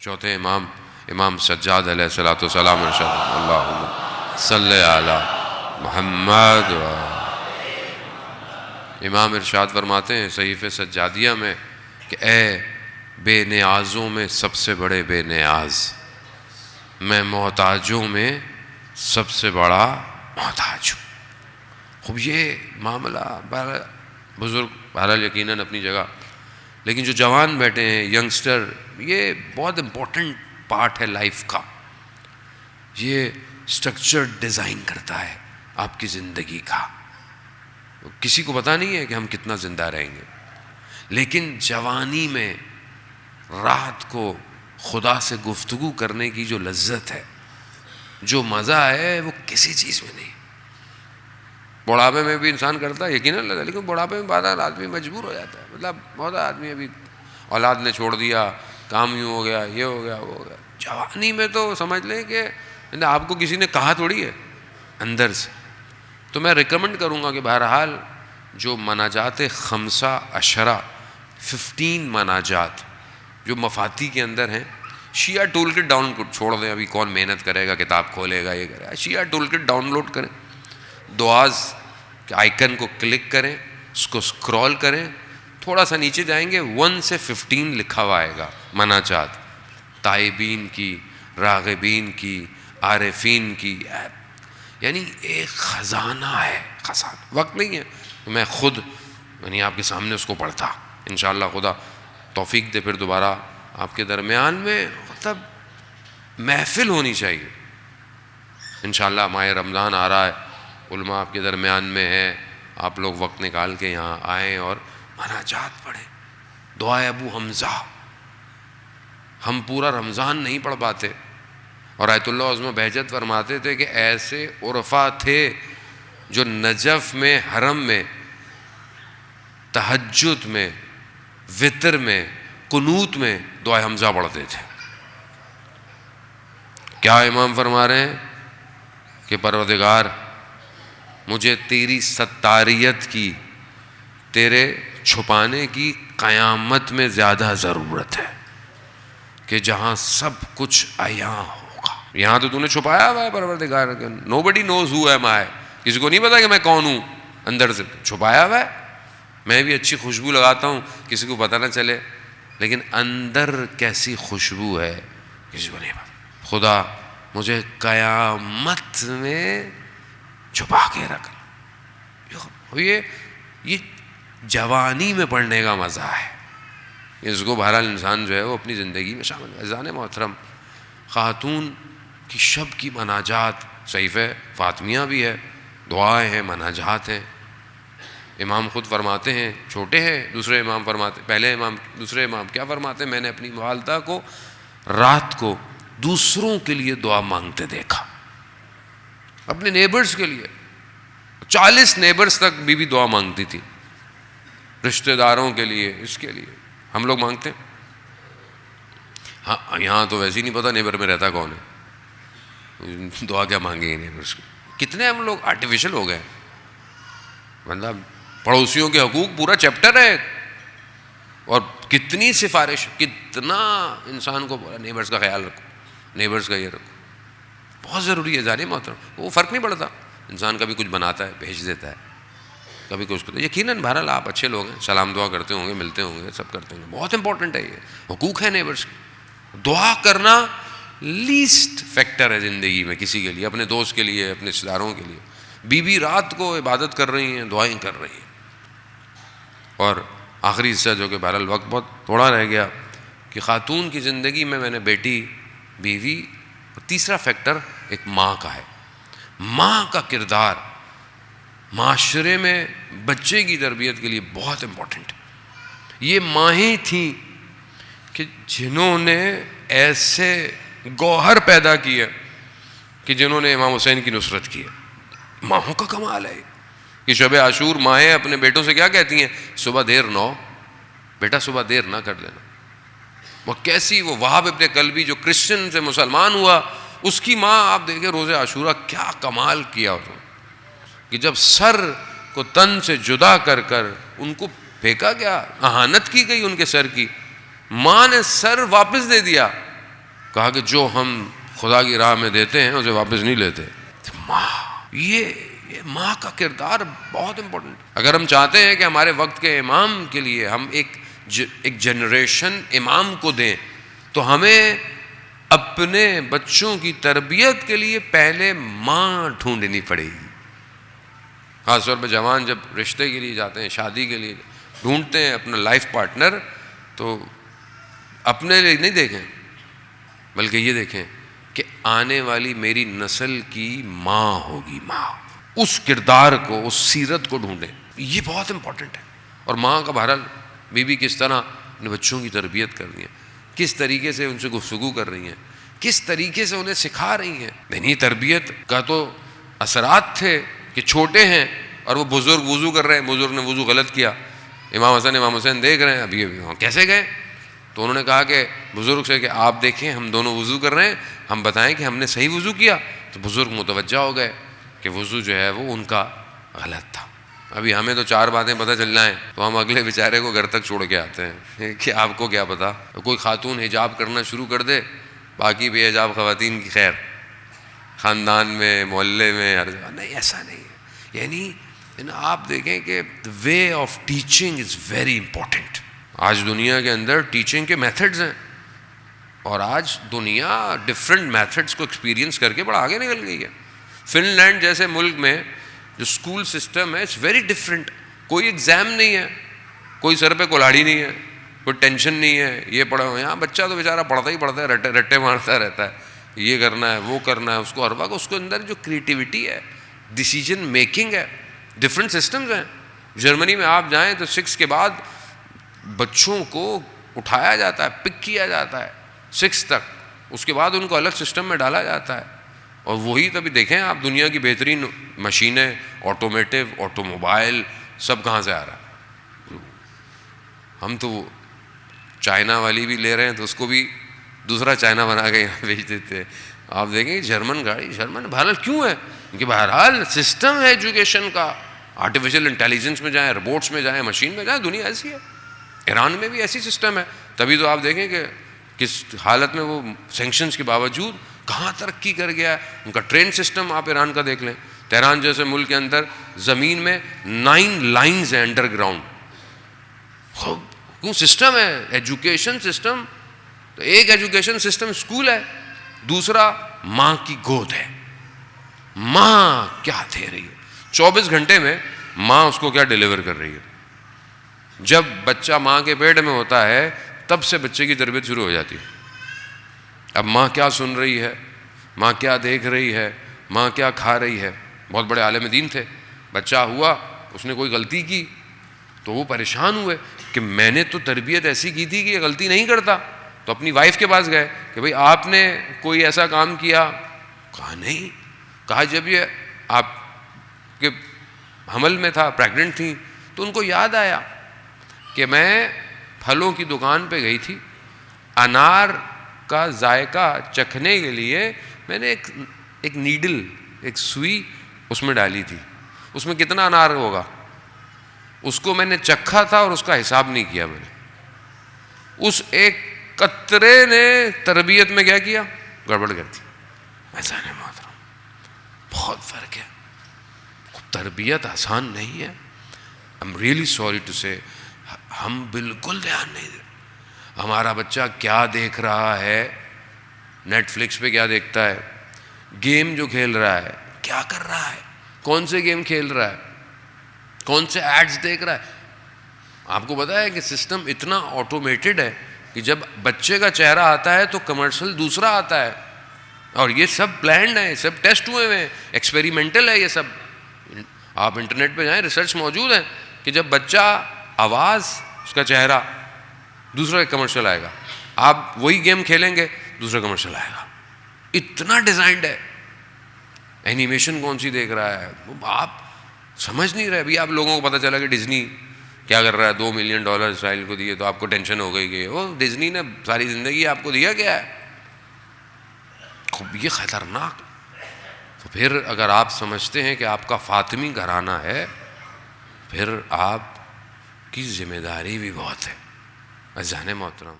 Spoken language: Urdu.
چوتھے امام امام سجاد علیہ الصلوۃ والسلام ارشاد اللہم صلی علی محمد امام ارشاد فرماتے ہیں صحیفہ سجادیہ میں کہ اے بے نیازوں میں سب سے بڑے بے نیاز، میں محتاجوں میں سب سے بڑا محتاج ہوں۔ خوب یہ معاملہ بزرگ بہرحال یقیناً اپنی جگہ، لیکن جو جوان بیٹھے ہیں ینگسٹر، یہ بہت امپورٹنٹ پارٹ ہے لائف کا۔ یہ سٹرکچر ڈیزائن کرتا ہے آپ کی زندگی کا۔ کسی کو پتہ نہیں ہے کہ ہم کتنا زندہ رہیں گے، لیکن جوانی میں رات کو خدا سے گفتگو کرنے کی جو لذت ہے، جو مزہ ہے، وہ کسی چیز میں نہیں۔ بڑھاپے میں بھی انسان کرتا ہے یقیناً لگتا ہے، لیکن بڑھاپے میں بعد آدمی مجبور ہو جاتا ہے۔ مطلب بہت آدمی ابھی اولاد نے چھوڑ دیا، کام یوں ہو گیا، یہ ہو گیا، وہ ہو گیا۔ جوانی میں تو سمجھ لیں کہ آپ کو کسی نے کہا تھوڑی ہے اندر سے۔ تو میں ریکمنڈ کروں گا کہ بہرحال جو مناجات خمسہ عشرہ 15 مناجات جو مفاتی کے اندر ہیں، شیعہ ٹول کٹ ڈاؤن چھوڑ دیں، ابھی کون محنت کرے گا، کتاب کھولے گا، یہ کرے گا۔ شیعہ ٹول کٹ ڈاؤن لوڈ کریں، دعاز کے آئیکن کو کلک کریں، اس کو اسکرول کریں، تھوڑا سا نیچے جائیں گے 1 سے 15 لکھا ہوا آئے گا مناجات، تائبین کی، راغبین کی، عارفین کی، یعنی ایک خزانہ ہے، خزانہ۔ وقت نہیں ہے میں خود یعنی آپ کے سامنے اس کو پڑھتا، انشاءاللہ خدا توفیق دے پھر دوبارہ آپ کے درمیان میں مطلب محفل ہونی چاہیے۔ انشاءاللہ ماہ رمضان آ رہا ہے، علماء آپ کے درمیان میں ہیں، آپ لوگ وقت نکال کے یہاں آئیں اور مناجات پڑھیں۔ دعائے ابو حمزہ ہم پورا رمضان نہیں پڑھ پاتے، اور آیت اللہ عظمہ بہجت فرماتے تھے کہ ایسے عرفا تھے جو نجف میں، حرم میں، تہجد میں، وتر میں، قنوت میں دعائے حمزہ پڑھتے تھے۔ کیا امام فرما رہے ہیں کہ پروردگار مجھے تیری ستاریت کی، تیرے چھپانے کی قیامت میں زیادہ ضرورت ہے کہ جہاں سب کچھ عیاں ہوگا۔ یہاں تو نے چھپایا ہوا ہے پروردگار، نو بڈی نوز ہو ایم آئی، کسی کو نہیں پتا کہ میں کون ہوں، اندر سے چھپایا ہوا ہے۔ میں بھی اچھی خوشبو لگاتا ہوں، کسی کو پتہ نہ چلے، لیکن اندر کیسی خوشبو ہے کسی کو نہیں پتا۔ خدا مجھے قیامت میں چھپا کے رکھ۔ یہ جوانی میں پڑھنے کا مزہ ہے، اس کو بہرحال انسان جو ہے وہ اپنی زندگی میں شامل ہے۔ عزیزان محترم، خاتون کی شب کی مناجات، صحیفہ فاطمیہ بھی ہے، دعائیں ہیں، مناجات ہیں۔ امام خود فرماتے ہیں، چھوٹے ہیں، دوسرے امام فرماتے، پہلے امام دوسرے امام کیا فرماتے ہیں، میں نے اپنی والدہ کو رات کو دوسروں کے لیے دعا مانگتے دیکھا، اپنے نیبرز کے لیے۔ 40 نیبرز تک بی بی دعا مانگتی تھی، رشتہ داروں کے لیے، اس کے لیے۔ ہم لوگ مانگتے ہیں؟ ہاں، یہاں تو ویسے ہی نہیں پتہ نیبر میں رہتا کون ہے، دعا کیا مانگیں گے نیبرز کی۔ کتنے ہم لوگ آرٹیفیشل ہو گئے، مطلب پڑوسیوں کے حقوق پورا چیپٹر ہے، اور کتنی سفارش، کتنا انسان کو نیبرز کا خیال رکھو، نیبرز کا یہ رکھو، بہت ضروری ہے جانے محترم۔ وہ فرق نہیں پڑتا، انسان کبھی کچھ بناتا ہے بھیج دیتا ہے، کبھی کچھ کرتا ہے۔ یقیناً بہرحال آپ اچھے لوگ ہیں، سلام دعا کرتے ہوں گے، ملتے ہوں گے، سب کرتے ہوں گے، بہت امپورٹنٹ ہے، یہ حقوق ہے نیبرز کی۔ دعا کرنا لیسٹ فیکٹر ہے زندگی میں کسی کے لیے، اپنے دوست کے لیے، اپنے رشتہ داروں کے لیے۔ بی بی رات کو عبادت کر رہی ہیں، دعائیں کر رہی ہیں۔ اور آخری حصہ جو کہ بہرحال وقت بہت تھوڑا رہ گیا، کہ خاتون کی زندگی میں نے بیٹی، بیوی، اور تیسرا فیکٹر ایک ماں کا ہے۔ ماں کا کردار معاشرے میں بچے کی تربیت کے لیے بہت امپورٹنٹ ہے۔ یہ مائیں تھیں کہ جنہوں نے ایسے گوہر پیدا کیے کہ جنہوں نے امام حسین کی نصرت کی ہے۔ ماہوں کا کمال ہے کہ شب عاشور مائیں اپنے بیٹوں سے کیا کہتی ہیں، صبح دیر نہ ہو بیٹا، صبح دیر نہ کر لینا۔ وہ کیسی، وہ وہاب ابن کلبی جو کرسچن سے مسلمان ہوا، اس کی ماں آپ دیکھیں روز عاشورہ کیا کمال کیا اس نے، کہ جب سر کو تن سے جدا کر کر ان کو پھینکا گیا، اہانت کی گئی ان کے سر کی، ماں نے سر واپس دے دیا کہا کہ جو ہم خدا کی راہ میں دیتے ہیں اسے واپس نہیں لیتے. ماں، یہ ماں کا کردار بہت امپورٹنٹ. اگر ہم چاہتے ہیں کہ ہمارے وقت کے امام کے لیے ہم ایک جنریشن امام کو دیں تو ہمیں اپنے بچوں کی تربیت کے لیے پہلے ماں ڈھونڈنی پڑے گی. خاص طور پہ جوان جب رشتے کے لیے جاتے ہیں، شادی کے لیے ڈھونڈتے ہیں اپنا لائف پارٹنر، تو اپنے لیے نہیں دیکھیں بلکہ یہ دیکھیں کہ آنے والی میری نسل کی ماں ہوگی. ماں، اس کردار کو، اس سیرت کو ڈھونڈیں. یہ بہت امپورٹنٹ ہے. اور ماں کا بہرحال بیوی کس طرح اپنے بچوں کی تربیت کر رہی ہیں، کس طریقے سے ان سے گفتگو کر رہی ہیں، کس طریقے سے انہیں سکھا رہی ہیں. نہیں، تربیت کا تو اثرات تھے کہ چھوٹے ہیں اور وہ بزرگ وضو کر رہے ہیں، بزرگ نے وضو غلط کیا، امام حسن امام حسین دیکھ رہے ہیں، ابھی کیسے گئے؟ تو انہوں نے کہا کہ بزرگ سے کہ آپ دیکھیں ہم دونوں وضو کر رہے ہیں، ہم بتائیں کہ ہم نے صحیح وضو کیا. تو بزرگ متوجہ ہو گئے کہ وضو جو ہے وہ ان کا غلط تھا. ابھی ہمیں تو 4 باتیں پتہ چل جائیں تو ہم اگلے بیچارے کو گھر تک چھوڑ کے آتے ہیں کہ آپ کو کیا پتا. کوئی خاتون حجاب کرنا شروع کر دے، باقی بے حجاب خواتین کی خیر، خاندان میں، محلے میں، ہر جگہ. نہیں، ایسا نہیں ہے. یعنی آپ دیکھیں کہ way of teaching is very important. آج دنیا کے اندر ٹیچنگ کے میتھڈز ہیں، اور آج دنیا ڈفرینٹ میتھڈز کو ایکسپیرینس کر کے بڑا آگے نکل گئی ہے. فن لینڈ جیسے ملک میں جو اسکول سسٹم ہے اٹس ویری ڈفرینٹ. کوئی ایگزام نہیں ہے، کوئی سر پہ کلاڑی نہیں ہے، کوئی ٹینشن نہیں ہے یہ پڑھا ہو. یہاں بچہ تو بیچارہ پڑھتا ہی پڑھتا ہے، رٹے مارتا رہتا ہے، یہ کرنا ہے وہ کرنا ہے. اس کو ہر وقت اس کے اندر جو کریٹیوٹی ہے، ڈیسیجن میکنگ ہے. ڈفرینٹ سسٹمز ہیں. جرمنی میں آپ جائیں تو 6 کے بعد بچوں کو اٹھایا جاتا ہے، پک کیا جاتا ہے 6 تک، اس کے بعد ان کو الگ سسٹم میں ڈالا جاتا ہے. اور وہی تبھی دیکھیں آپ دنیا کی بہترین مشینیں، آٹومیٹو، آٹو موبائل، سب کہاں سے آ رہا ہے. ہم تو چائنا والی بھی لے رہے ہیں تو اس کو بھی دوسرا چائنا بنا کے یہاں بھیج دیتے ہیں. آپ دیکھیں جرمن گاڑی، جرمن بہرحال کیوں ہے؟ کیونکہ بہرحال سسٹم ہے ایجوکیشن کا. آرٹیفیشیل انٹیلیجنس میں جائیں، روبوٹس میں جائیں، مشین میں جائیں، دنیا ایسی ہے. ایران میں بھی ایسی سسٹم ہے. تبھی تو آپ دیکھیں کہ کس حالت میں وہ سینکشنز کے باوجود کہاں ترقی کر گیا ہے. ان کا ٹرین سسٹم آپ ایران کا دیکھ لیں. تہران جیسے ملک کے اندر زمین میں 9 لائنز ہیں انڈر گراؤنڈ. کیوں؟ سسٹم ہے، ایجوکیشن سسٹم. تو ایک ایجوکیشن سسٹم اسکول ہے، دوسرا ماں کی گود ہے. ماں کیا دے رہی ہے 24 گھنٹے میں، ماں اس کو کیا ڈیلیور کر رہی ہے. جب بچہ ماں کے پیٹ میں ہوتا ہے تب سے بچے کی تربیت شروع ہو جاتی ہے. اب ماں کیا سن رہی ہے، ماں کیا دیکھ رہی ہے، ماں کیا کھا رہی ہے. بہت بڑے عالم دین تھے، بچہ ہوا، اس نے کوئی غلطی کی تو وہ پریشان ہوئے کہ میں نے تو تربیت ایسی کی تھی کہ یہ غلطی نہیں کرتا. تو اپنی وائف کے پاس گئے کہ بھئی آپ نے کوئی ایسا کام کیا؟ کہا نہیں. کہا جب یہ آپ کے حمل میں تھا، پریگننٹ تھی، تو ان کو یاد آیا کہ میں پھلوں کی دکان پہ گئی تھی، انار کا ذائقہ چکھنے کے لیے میں نے ایک نیڈل، ایک سوئی اس میں ڈالی تھی. اس میں کتنا انار ہوگا اس کو میں نے چکھا تھا اور اس کا حساب نہیں کیا میں نے. اس ایک قطرے نے تربیت میں کیا کیا؟ گڑبڑ کر دی. ایسا نہیں محترم، بہت فرق ہے. تربیت آسان نہیں ہے. I'm really sorry to say ہم بالکل دھیان نہیں دے. ہمارا بچہ کیا دیکھ رہا ہے، نیٹ فلکس پہ کیا دیکھتا ہے، گیم جو کھیل رہا ہے کیا کر رہا ہے، کون سے گیم کھیل رہا ہے، کون سے ایڈز دیکھ رہا ہے. آپ کو پتا ہے کہ سسٹم اتنا آٹومیٹڈ ہے کہ جب بچے کا چہرہ آتا ہے تو کمرشل دوسرا آتا ہے. اور یہ سب پلانڈ ہے، سب ٹیسٹ ہوئے ہوئے ہیں، ایکسپیریمنٹل ہے یہ سب. آپ انٹرنیٹ پہ جائیں، ریسرچ موجود ہے کہ جب بچہ آواز، اس کا چہرہ، دوسرا کمرشل آئے گا. آپ وہی گیم کھیلیں گے، دوسرا کمرشل آئے گا. اتنا ڈیزائنڈ ہے. اینیمیشن کون سی دیکھ رہا ہے آپ سمجھ نہیں رہے. ابھی آپ لوگوں کو پتہ چلا کہ ڈزنی کیا کر رہا ہے، $2 ملین اسرائیل کو دیے تو آپ کو ٹینشن ہو گئی کہ وہ ڈزنی نے ساری زندگی آپ کو دیا کیا ہے. یہ خطرناک. تو پھر اگر آپ سمجھتے ہیں کہ آپ کا فاطمی گھرانہ ہے، پھر آپ کی ذمہ داری بھی بہت ہے. عزیزان محترم،